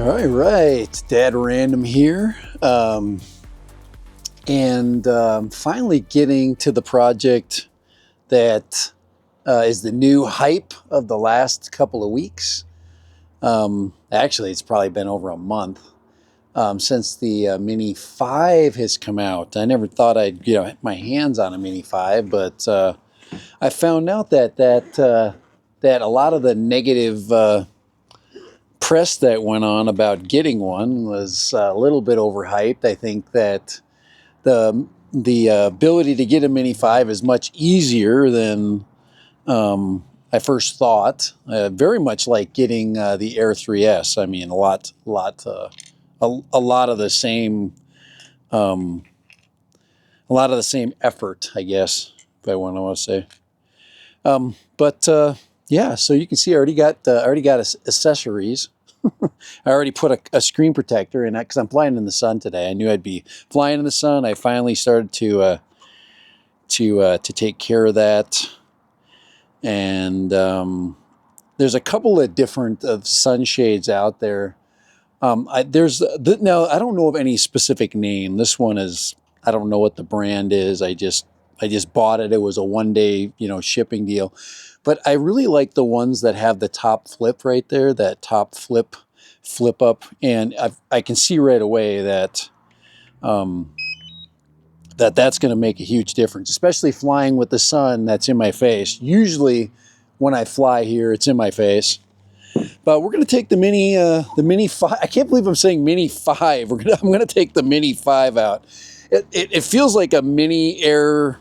All right, Dad Random here, and finally getting to the project that is the new hype of the last couple of weeks. Actually, it's probably been over a month since the Mini 5 has come out. I never thought I'd get my hands on a Mini 5, but I found out that a lot of the negative press that went on about getting one was a little bit overhyped. I think that the ability to get a Mini 5 is much easier than I first thought. Very much like getting the Air 3S. I mean, a lot of the same, a lot of the same effort, I guess, if I want to say. Yeah, so you can see I already got accessories. I already put a screen protector in it because I'm flying in the sun today. I knew I'd be flying in the sun. I finally started to take care of that. And there's a couple of different sunshades out there. Now I don't know of any specific name. This one is, I don't know what the brand is. I just bought it. It was a one-day shipping deal. But I really like the ones that have the top flip right there, that top flip up. And I can see right away that that's going to make a huge difference, especially flying with the sun that's in my face. Usually when I fly here, it's in my face. But we're going to take the Mini 5. I can't believe I'm saying Mini 5. I'm going to take the Mini 5 out. It feels like a mini air,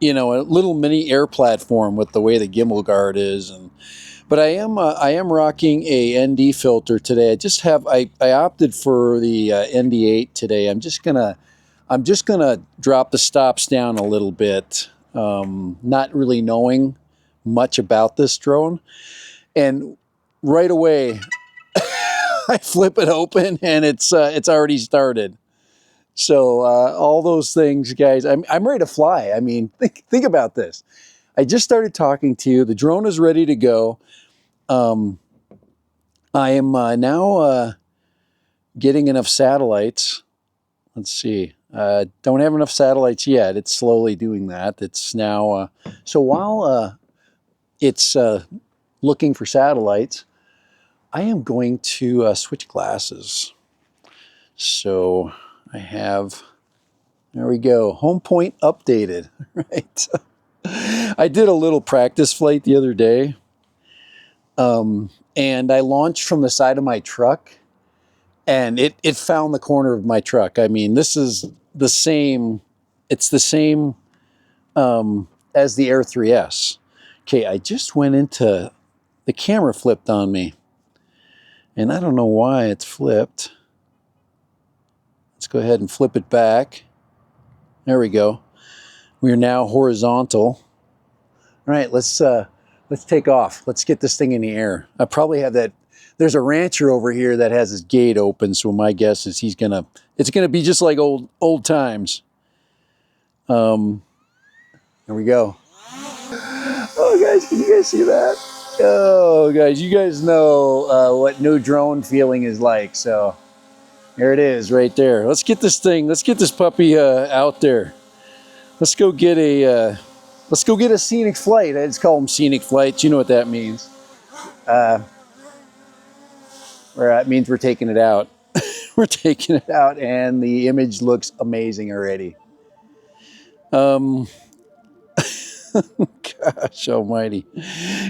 a little mini air platform with the way the gimbal guard is. But I am rocking a ND filter today. I opted for the ND8 today. I'm just gonna drop the stops down a little bit, not really knowing much about this drone, and right away I flip it open and it's already started. So all those things, guys, I'm ready to fly. I mean, think about this. I just started talking to you. The drone is ready to go. I am now getting enough satellites. Let's see. Don't have enough satellites yet. It's slowly doing that. It's now so while it's looking for satellites, I am going to switch glasses. So I have, there we go, home point updated, right? I did a little practice flight the other day, and I launched from the side of my truck, and it found the corner of my truck. I mean, this is the same, it's the same as the Air 3S. Okay, I just went into, the camera flipped on me, and I don't know why it's flipped. Let's go ahead and flip it back. There we go. We are now horizontal. All right, let's take off. Let's get this thing in the air. I probably have that. There's a rancher over here that has his gate open, so my guess is it's gonna be just like old times. There we go. Oh, guys, can you guys see that? Oh, guys, you guys know what new drone feeling is like, so there it is right there. Let's get this puppy out there. Let's go get a scenic flight. I just call them scenic flights. You know what that means. Or it means we're taking it out. We're taking it out, and the image looks amazing already. Gosh almighty.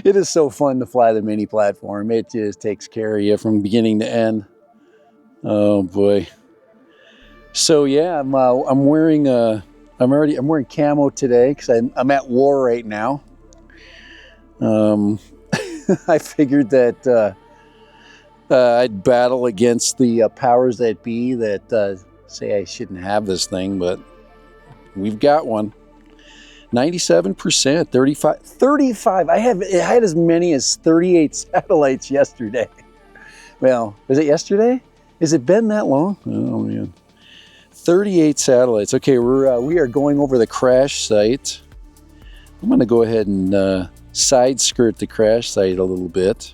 It is so fun to fly the Mini platform. It just takes care of you from beginning to end. Oh boy. So yeah, I'm wearing camo today because I'm at war right now. I figured that I'd battle against the powers that be that say I shouldn't have this thing, but we've got one. 97%, 35. I had as many as 38 satellites yesterday. Well, was it yesterday? Has it been that long? Oh man. 38 satellites. Okay, we are going over the crash site. I'm going to go ahead and side skirt the crash site a little bit.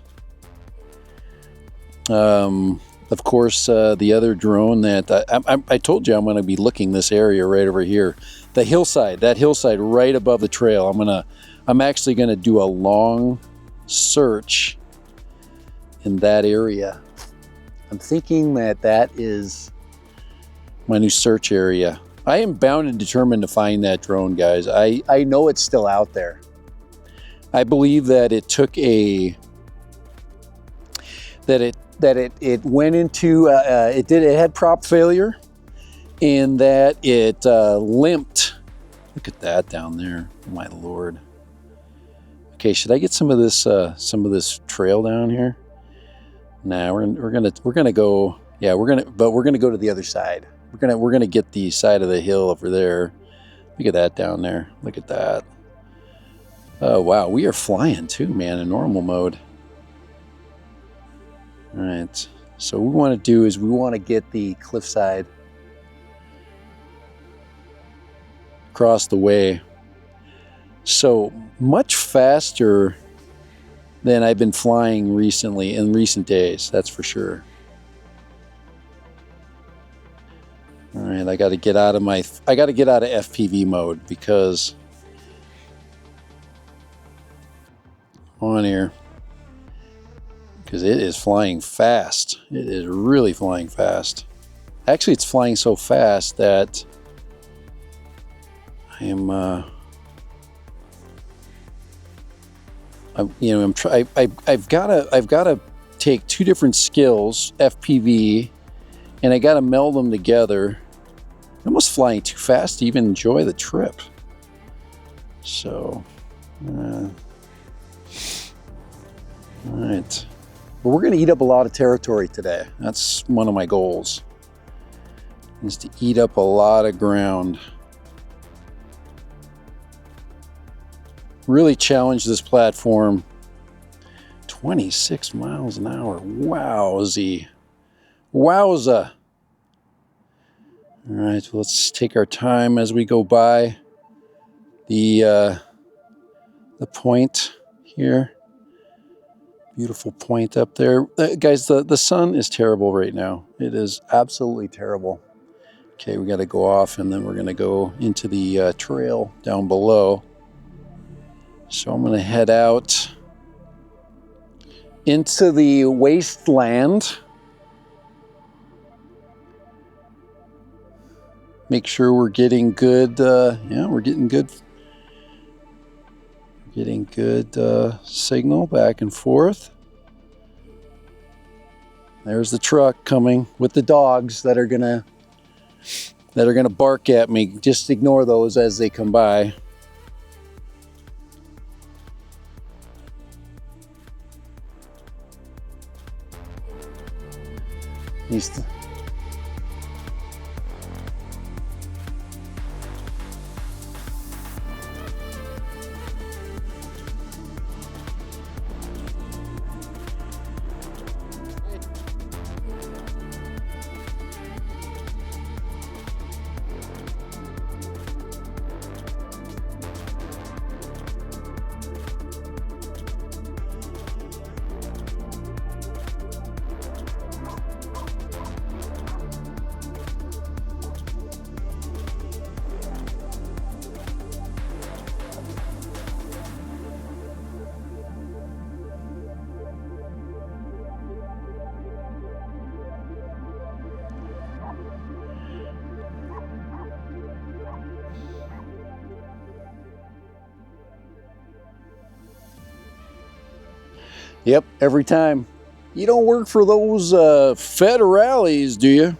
of course, the other drone that I told you I'm going to be looking this area right over here, the hillside, that hillside right above the trail. I'm actually going to do a long search in that area. I'm thinking that is my new search area. I am bound and determined to find that drone, guys. I know it's still out there. I believe that it took it went into it had prop failure, and that it limped. Look at that down there, oh my lord. Okay, should I get some of this trail down here? Nah, we're gonna go. Yeah, we're gonna go to the other side. We're gonna get the side of the hill over there. Look at that down there. Look at that. Oh wow, we are flying too, man, in normal mode. All right, so what we want to do is we want to get the cliffside across the way. So much faster than I've been flying recently, in recent days, that's for sure. All right, I got to get out of FPV mode because on here, because it is flying fast. It is really flying fast. Actually, it's flying so fast that I am I've got to take two different skills, FPV, and I got to meld them together. I'm almost flying too fast to even enjoy the trip. So, all right. But we're going to eat up a lot of territory today. That's one of my goals, is to eat up a lot of ground. Really challenge this platform. 26 miles an hour. Wowzy. Wowza. All right, well, let's take our time as we go by the point here. Beautiful point up there. Guys, the sun is terrible right now. It is absolutely terrible. Okay, we got to go off, and then we're going to go into the trail down below. So I'm going to head out into the wasteland. Make sure we're getting good, yeah, we're getting good. Getting good signal back and forth. There's the truck coming with the dogs that are gonna bark at me. Just ignore those as they come by. Yep, every time. You don't work for those federales, do you?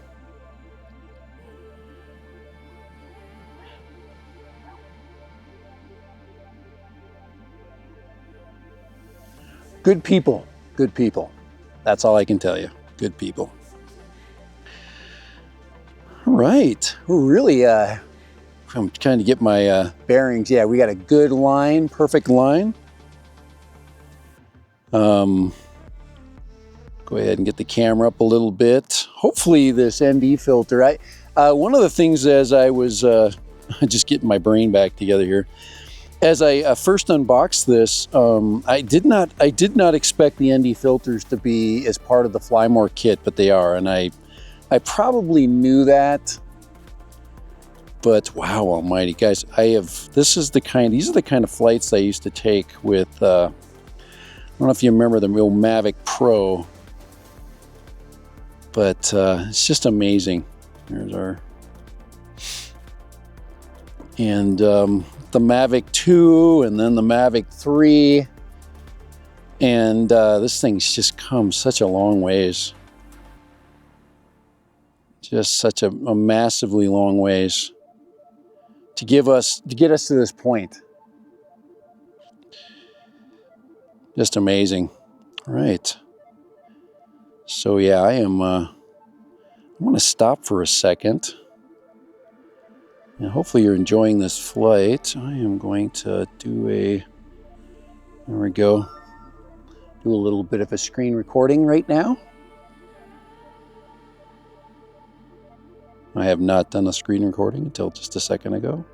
Good people, good people. That's all I can tell you. Good people. All right, we're really, I'm trying to get my bearings. Yeah, we got a good line, perfect line. Go ahead and get the camera up a little bit. Hopefully this ND filter, one of the things as I was just getting my brain back together here, as I first unboxed this, I did not expect the ND filters to be as part of the Fly More kit, but they are, and I probably knew that. But wow, almighty, guys, these are the kind of flights I used to take with, I don't know if you remember the real Mavic Pro, but it's just amazing. There's our, and the Mavic 2, and then the Mavic 3, and this thing's just come such a long ways. Just such a massively long ways to get us to this point. Just amazing. All right. So yeah, I'm going to stop for a second. And hopefully you're enjoying this flight. I am going to do there we go. Do a little bit of a screen recording right now. I have not done a screen recording until just a second ago.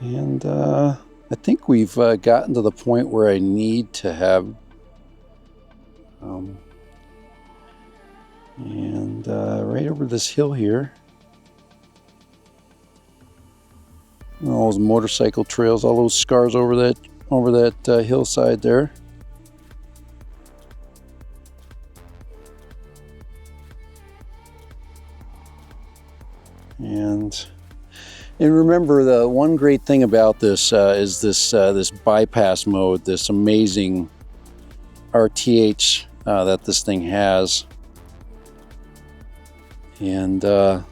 And I think we've gotten to the point where I need to have right over this hill here, all those motorcycle trails, all those scars over that hillside there. And remember, the one great thing about this is this bypass mode, this amazing RTH that this thing has. And you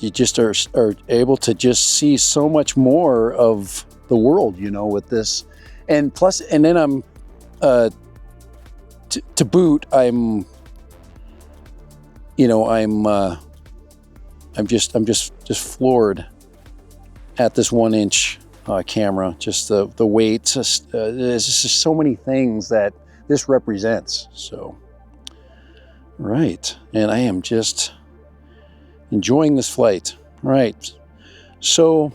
just are able to just see so much more of the world, you know, with this. And plus, and then I'm to boot, I'm just floored at this 1-inch camera. Just the weight. There's just so many things that this represents. So, right, and I am just enjoying this flight. All right, so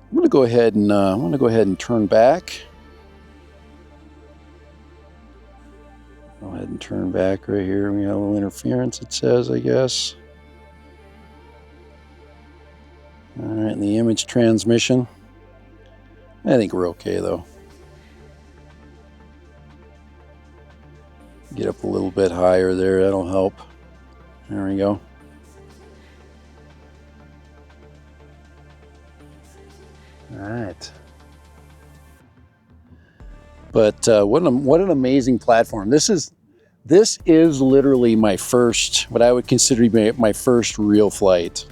I'm going to go ahead and turn back. Go ahead and turn back right here. We got a little interference, it says, I guess. All right, and the image transmission. I think we're okay though. Get up a little bit higher there, that'll help. There we go. All right. But what an amazing platform. This is literally my first, what I would consider my first real flight.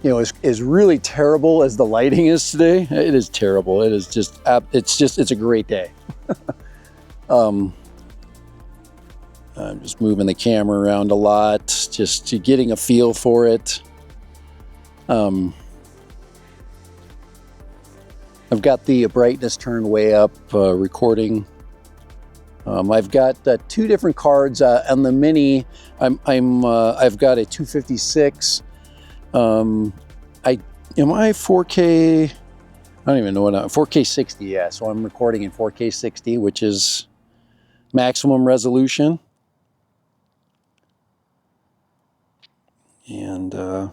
You know, as really terrible as the lighting is today, it is terrible. It is just, it's a great day. I'm just moving the camera around a lot, just getting a feel for it. I've got the brightness turned way up, recording. I've got 2 different cards on the Mini. I've got a 256. Am I 4K? I don't even know what 4K 60. Yeah, so I'm recording in 4K 60, which is maximum resolution. And I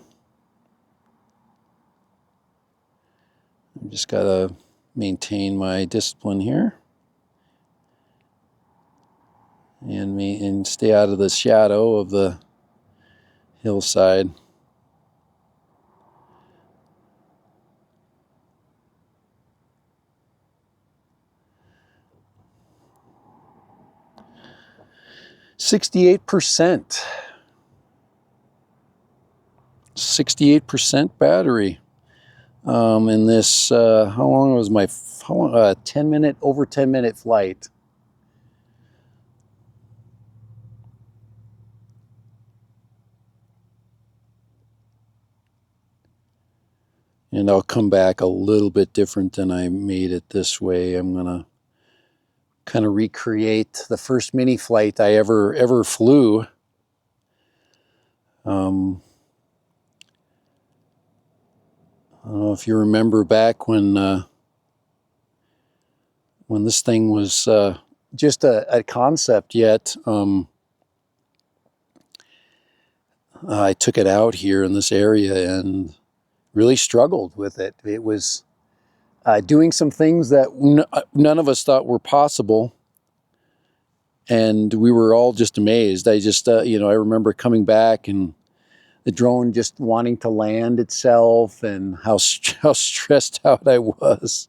just gotta maintain my discipline here, and stay out of the shadow of the hillside. %. 68% battery. In this, how long was my 10-minute, over 10-minute flight? And I'll come back a little bit different than I made it this way. I'm gonna kind of recreate the first mini flight I ever flew. I don't know if you remember back when this thing was just a concept yet. I took it out here in this area and really struggled with it. It was doing some things that none of us thought were possible, and we were all just amazed. I just, you know, I remember coming back and the drone just wanting to land itself, and how stressed out I was.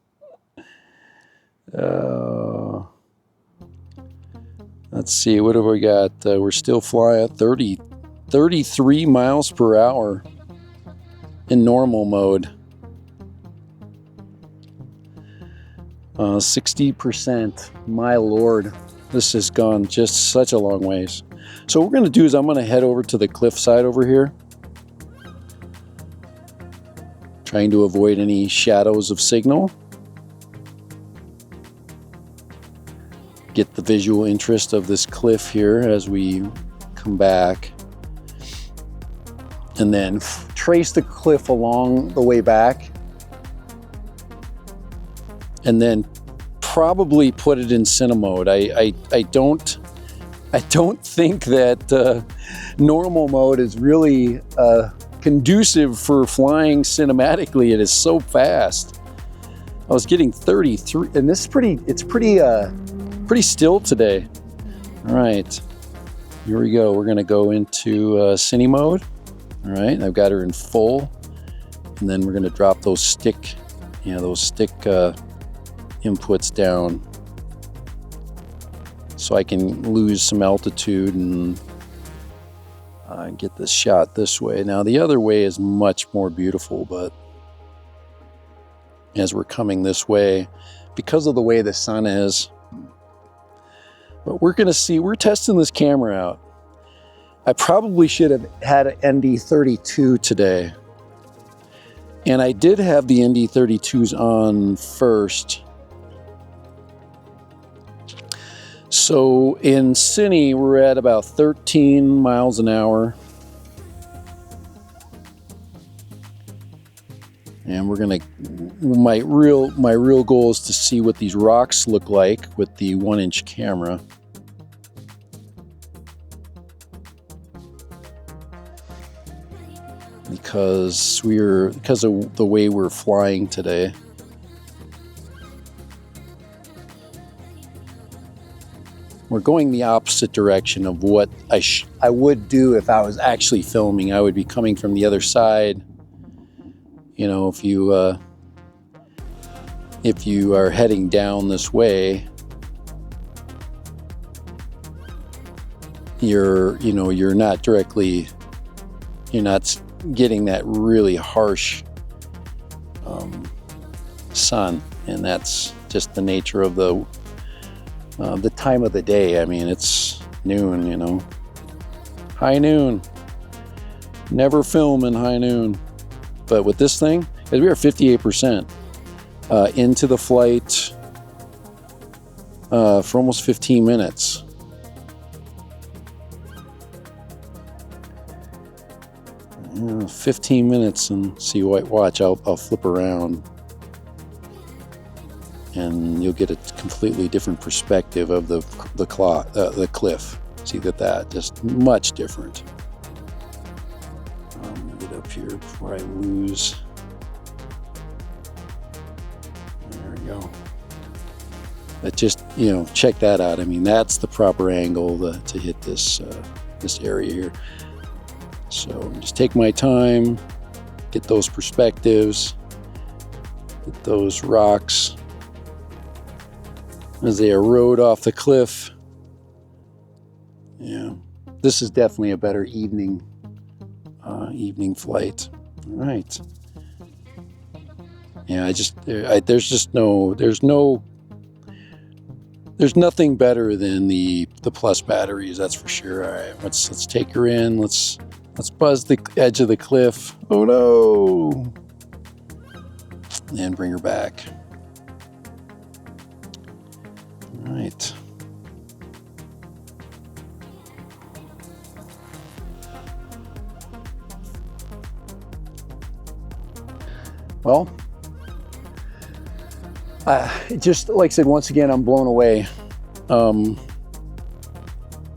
Let's see, what have we got? We're still flying at 33 miles per hour in normal mode. 60%. My Lord, this has gone just such a long ways. So what we're going to do is I'm going to head over to the cliff side over here, trying to avoid any shadows of signal. Get the visual interest of this cliff here as we come back, and then trace the cliff along the way back, and then probably put it in cine mode. I don't think that normal mode is really conducive for flying cinematically. It is so fast. I was getting 33, and this is pretty still today. All right, here we go. We're gonna go into cine mode. All right, I've got her in full, and then we're gonna drop those stick inputs down so I can lose some altitude and get this shot this way. Now the other way is much more beautiful, but as we're coming this way, because of the way the sun is, but we're testing this camera out. I probably should have had an ND32 today, and I did have the ND32s on first. So in Cine, we're at about 13 miles an hour. And my real goal is to see what these rocks look like with the 1-inch camera. Because of the way we're flying today. We're going the opposite direction of what I would do if I was actually filming. I would be coming from the other side. You know, if you are heading down this way, you're not getting that really harsh sun, and that's just the nature of the time of the day. I mean, it's noon, you know, high noon. Never film in high noon. But with this thing, we are 58% into the flight for almost 15 minutes. You know, 15 minutes, and see, watch, I'll flip around, and you'll get a completely different perspective of the cliff. See that just much different. Get up here before I lose. There we go. But just, you know, check that out. I mean, that's the proper angle to hit this area here. So just take my time, get those perspectives, get those rocks as they erode off the cliff. Yeah, this is definitely a better evening flight. All right. Yeah, there's nothing better than the plus batteries, that's for sure. All right, let's take her in. Let's buzz the edge of the cliff. Oh no! And bring her back. All right. well, just like I said, once again, I'm blown away.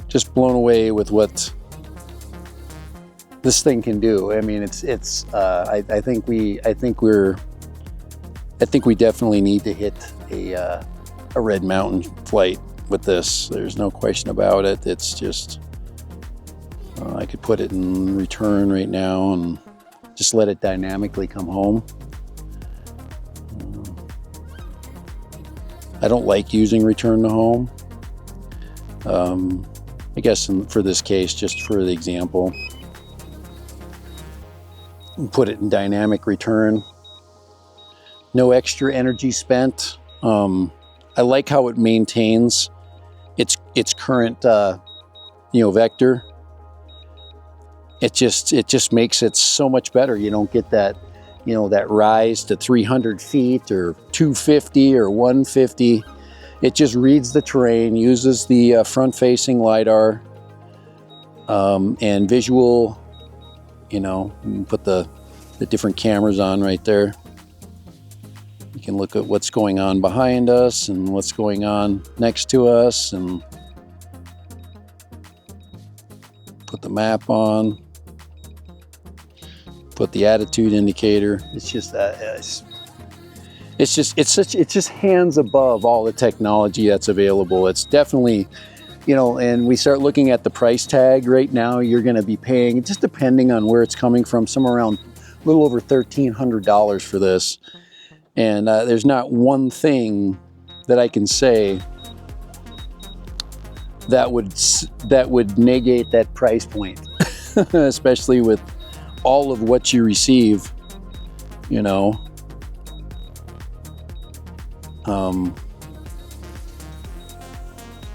Just blown away with what this thing can do. I mean, I think we definitely need to hit a Red Mountain flight with this. There's no question about it. It's just, I could put it in return right now and just let it dynamically come home. I don't like using return to home. I guess for this case, just for the example, put it in dynamic return. No extra energy spent. I like how it maintains its current vector. It just makes it so much better. You don't get that that rise to 300 feet or 250 or 150. It just reads the terrain, uses the front-facing LiDAR and visual. You can put the different cameras on right there. You can look at what's going on behind us and what's going on next to us, and put the map on. Put the attitude indicator. It's just it's just hands above all the technology that's available. It's definitely, and we start looking at the price tag right now. You're going to be paying, just depending on where it's coming from, somewhere around a little over $1,300 for this. And there's not one thing that I can say that would negate that price point, especially with all of what you receive,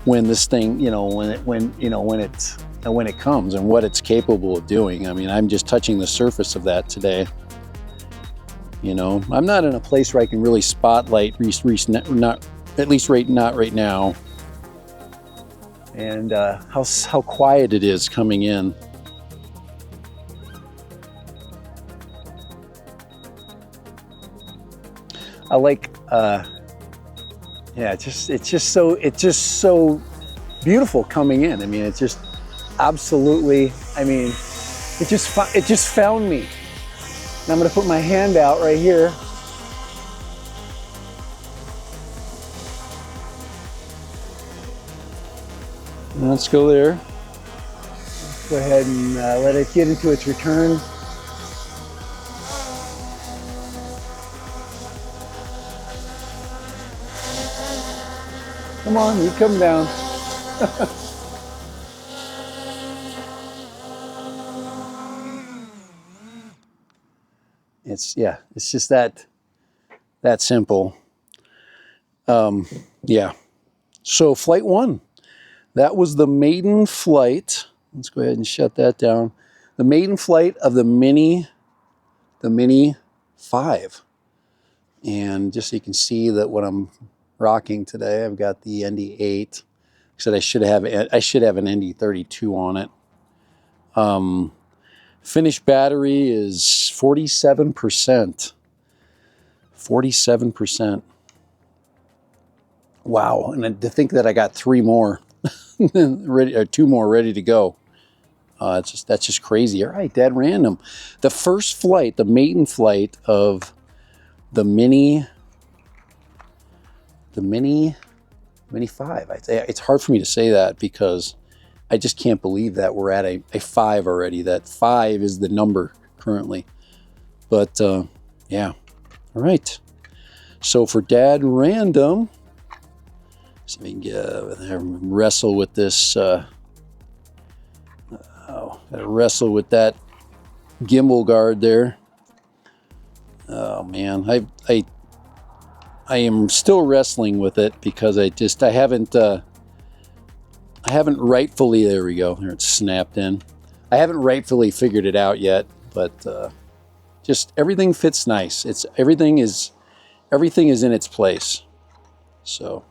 when this thing, when it comes and what it's capable of doing. I mean, I'm just touching the surface of that today. I'm not in a place where I can really spotlight, not at least not right now. And how quiet it is coming in. I like, it's just so beautiful coming in. I mean, it's just absolutely, I mean, it just found me. And I'm gonna put my hand out right here. And let's go there. Let's go ahead and let it get into its return. Come on, you come down. It's just that simple. Yeah. So flight 1, that was the maiden flight. Let's go ahead and shut that down. The maiden flight of the Mini 5. And just so you can see that what I'm rocking today, I've got the ND8. I said I should have an ND32 on it. Finished battery is 47%. 47%. Wow! And to think that I got 3 more ready, or 2 more ready to go. That's just crazy. All right, dead random. The first flight, the maiden flight of the Mini 5. It's hard for me to say that because I just can't believe that we're at a 5 already. That 5 is the number currently. But yeah, all right. So for Dad Random, so we can wrestle with this. Gotta wrestle with that gimbal guard there. Oh man, I am still wrestling with it because I haven't rightfully, there we go, there it's snapped in. I haven't rightfully figured it out yet, but just everything fits nice. Everything is in its place. So,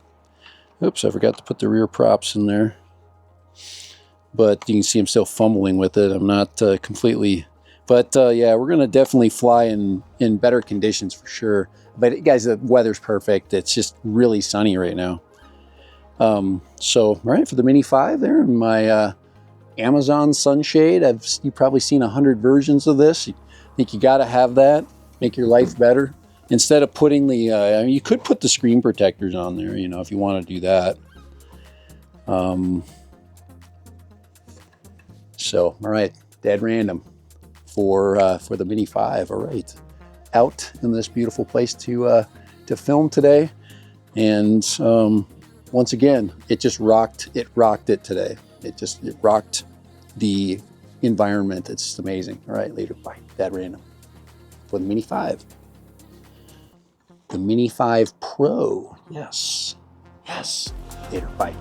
oops, I forgot to put the rear props in there. But you can see I'm still fumbling with it. I'm not completely But yeah, we're gonna definitely fly in better conditions for sure. But guys, the weather's perfect. It's just really sunny right now. So all right, for the Mini 5 there, in my Amazon sunshade. You've probably seen 100 versions of this. I think you got to have that, make your life better. Instead of putting the, I mean, you could put the screen protectors on there, you know, if you want to do that. So, all right, dead random for the Mini 5. All right, out in this beautiful place to film today, and once again, it just rocked. It rocked it today. It rocked the environment. It's just amazing. All right, later. Bye. Dead random for the Mini 5. The Mini 5 Pro. Yes. Yes. Later. Bye.